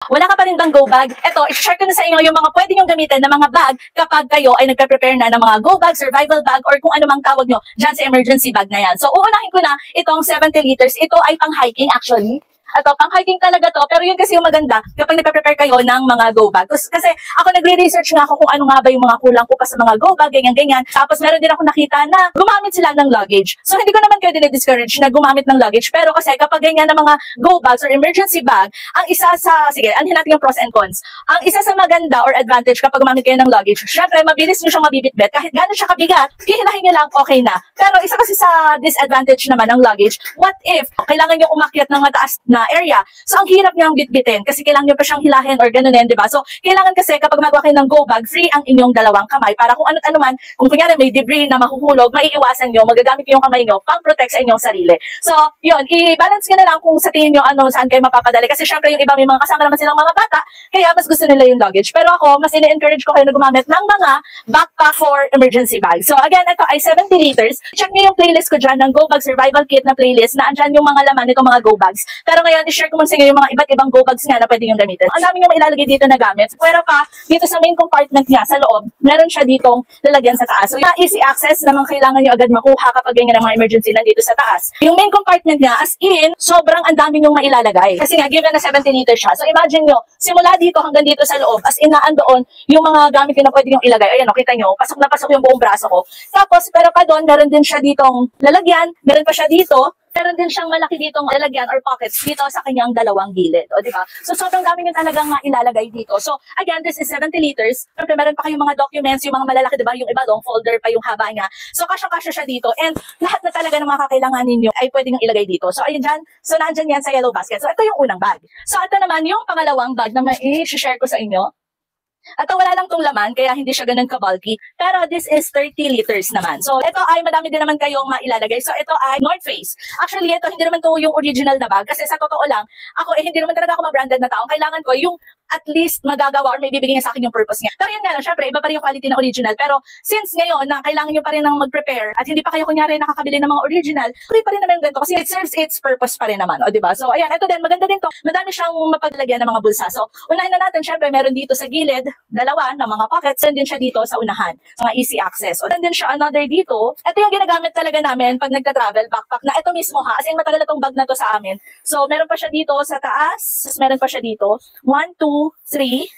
Wala ka pa rin bang go bag? Ito, i-share ko na sa inyo yung mga pwede nyo gamitin na mga bag kapag kayo ay nagpe-prepare na ng mga go bag, survival bag, or kung ano mang tawag nyo dyan sa emergency bag na yan. So, uunahin ko na itong 70 liters. Ito ay pang-hiking actually. Ito, pang-hiking talaga to. Pero yun kasi yung maganda kapag nagpe-prepare kayo ng mga go bag. Kasi ako nagre-research nga ako kung ano nga ba yung mga kulang ko pa sa mga go bag, ganyan-ganyan. Tapos meron din ako nakita na gumamit sila ng luggage. So hindi ko naman kayo dinidiscourage na gumamit ng luggage. Pero kasi kapag ganyan na mga go bags or emergency bag, ang isa sa, sige, anin natin yung pros and cons. Ang isa sa maganda or advantage kapag gumamit kayo ng luggage, syempre mabilis nyo siyang mabibitbit. Kahit gano'n siya kabigat, hihilahin nyo lang, okay na. Pero isa kasi sa disadvantage naman ng luggage, what if kailangan nyo umakyat ng mataas na area. So, ang hirap niyang bitbitin kasi kailangan nyo pa siyang hilahin or gano'n di ba? So, kailangan kasi kapag magawa kayo ng go bag, free ang inyong dalawang kamay para kung ano't ano man, kung kunyari may debris na mahuhulog, maiiwasan nyo, magagamit yung kamay nyo pang protect sa inyong sarili. So, yun, i-balance nyo na lang kung sa tingin nyo saan kayo mapapadali kasi syempre yung iba may mga kasama naman silang mga bata, kaya mas gusto nila yung luggage. Pero ako, mas ina-encourage ko kayo na gumamit ng mga backpack for emergency bag. So, again, ito ay 70 liters. Check nyo yung playlist ko dyan ng Go Bag Survival Kit na playlist na andyan yung mga laman nitong mga go bags. Pero ngayon, i-share ko muna sa inyo yung mga iba't ibang go bags nga na pwede nyo gamitin. Ang dami nyo mailalagay dito na gamit. Pero pa, dito sa main compartment niya, sa loob, meron siya ditong lalagyan sa taas. So, yung easy access naman kailangan nyo agad makuha kapag ganyan ng mga emergency nandito sa taas. Yung main compartment niya, as in, sobrang ang dami nyong mailalagay. Kasi nga, given na 70 liters siya. So, imagine nyo, simula dito hanggang dito sa loob, as in, naandoon yung mga gamit nyo na pwede nyong ilagay. Ayan, kita nyo, pasok na pasok yung buong braso ko. Tapos, pero pa doon, meron din siya ditong lalagyan, meron pa siya dito, meron din siyang malaki ditong lalagyan or pockets dito sa kanyang dalawang gilid. O, di ba? So, sobrang dami nyo talagang ilalagay dito. So, again, this is 70 liters. Siyempre, meron pa kayong mga documents, yung mga malalaki, di ba? Yung iba, long folder pa yung haba niya. So, kasya-kasya siya dito. And lahat na talaga ng mga kakailanganin nyo ay pwede nyo ilagay dito. So, ayun dyan. So, nandyan yan sa yellow basket. So, ito yung unang bag. So, ito naman yung pangalawang bag na mai-share ko sa inyo. At wala lang tong laman, kaya hindi siya ganun ka-bulky. Pero this is 30 liters naman. So, ito ay madami din naman kayong mailalagay. So, ito ay North Face. Actually, ito hindi naman to yung original na bag. Kasi sa totoo lang, ako hindi naman talaga ako ma-branded na tao. Kailangan ko yung at least magagawa or may bibigyan niya sa akin yung purpose niya. Pero yun nga lang, syempre, iba pa rin yung quality na original. Pero since ngayon na kailangan nyo pa rin ng mag-prepare at hindi pa kayo kunyari nakakabili ng mga original, tuloy pa rin naman yung ganito kasi it serves its purpose pa rin naman. O, diba? So, ayan, ito din, maganda din to. Madami siyang mapaglagyan ng mga bulsa. So, unahin na natin, syempre, meron dito sa gilid, dalawa na mga pockets, and din siya dito sa unahan, mga easy access. O, then din siya another dito. Ito yung ginagamit talaga namin pag nagta-travel backpack na ito mismo ha, as in matagal na tong bag na to sa amin. So, meron pa siya dito sa taas, meron pa siya dito, 1, 2, 3,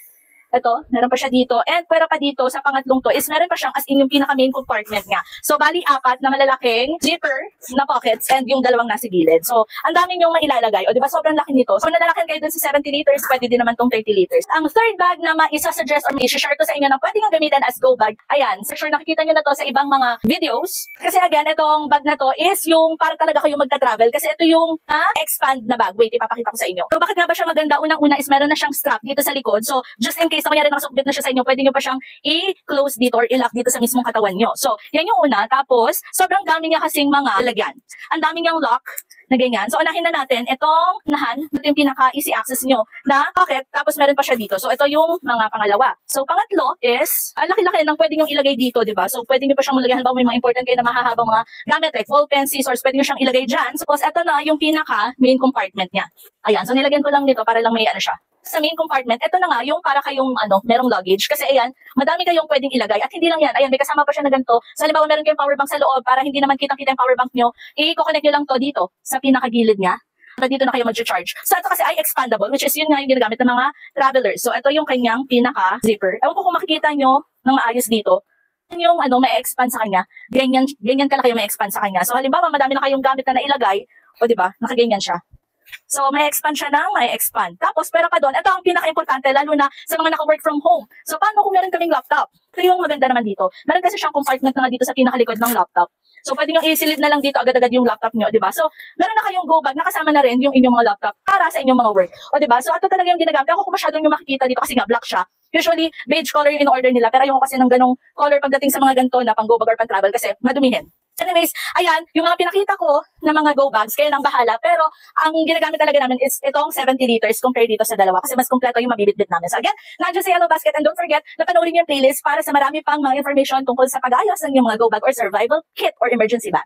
ito, meron pa siya dito. And pero pa dito, sa pangatlong to, is meron pa siyang as in yung pinaka-main compartment niya. So, bali, 4 na malalaking zipper na pockets and yung dalawang nasa gilid. So, ang dami niyong mailalagay. O, di ba, sobrang laki nito. So, nadalakin kayo dun sa 70 liters, pwede din naman tong 30 liters. Ang third bag na maisa-suggest or may-share ko sa inyo na pwede nyo gamitin as go bag, ayan, for sure nakikita nyo na to sa ibang mga videos. Kasi again, itong bag na to is yung para talaga kayo magta-travel. Kasi ito yung expand na bag. Wait, ipapakita ko sa inyo. So, bakit nga ba siya maganda? Unang-una is meron na siyang strap dito sa likod. So, just in case na kanyari nakasukbit na siya sa inyo, pwede nyo pa siyang i-close dito or i-lock dito sa mismong katawan nyo. So, yan yung una. Tapos, sobrang dami niya kasing mga lagyan. Ang dami niyang lock na ganyan. So, unahin na natin itong unahan. Ito yung pinaka-easy access nyo na pocket. Tapos, meron pa siya dito. So, ito yung mga pangalawa. So, pangatlo is, laki-laki ng pwede nyo ilagay dito, di ba? So, pwede nyo pa siyang malagyan. Halimbawa, may mga important kayo na mahahabang mga gamit like ball pen, scissors, pwede nyo siyang ilagay dyan. Suppose, ito na yung pinaka-main compartment niya. Ayan. So, nilagyan ko lang dito para lang may siya. Sa main compartment, ito na nga yung para kayong merong luggage. Kasi ayan, madami kayong pwedeng ilagay. At hindi lang yan, ayan, may kasama pa siya na ganito. So, halimbawa, meron kayong power bank sa loob para hindi naman kitang-kita yung power bank nyo. I-connect nyo lang to dito sa pinakagilid niya. Para dito na kayo mag-charge. So, ito kasi ay expandable, which is yun nga yung ginagamit ng mga travelers. So, ito yung kanyang pinaka-zipper. Ewan ko kung makikita nyo ng maayos dito. Yung may expand sa kanya, ganyan kalaki yung may expand sa kanya. So, halimbawa, madami na kayong gamit na nailagay. O, diba? Nakaganyan siya. So, may expand siya ng may expand. Tapos, pero pa doon, ito ang pinaka-importante, lalo na sa mga naka-work from home. So, paano kung meron kaming laptop? Ito yung maganda naman dito. Meron kasi siyang compartment na dito sa pinakalikod ng laptop. So, pwede nyo isilid na lang dito agad-agad yung laptop nyo, di ba? So, meron na kayong go bag, nakasama na rin yung inyong mga laptop para sa inyong mga work. O, di ba? So, ito talaga yung ginagamit. Ako kung masyadong yung makikita dito kasi nga black siya. Usually, beige color yung in-order nila. Pero ayoko kasi ng ganong color pagdating sa mga ganito na pang go bag or pang travel kasi madumihin. Anyways, ayan, yung mga pinakita ko na mga go bags, kayo nang bahala. Pero, ang ginagamit talaga namin is itong 70 liters compared dito sa dalawa. Kasi mas kompleto yung mabibitbit namin. So again, nandiyan sa yellow basket. And don't forget na panoorin yung playlist para sa marami pang mga information tungkol sa pag-ayos ng yung mga go bag or survival kit or emergency bag.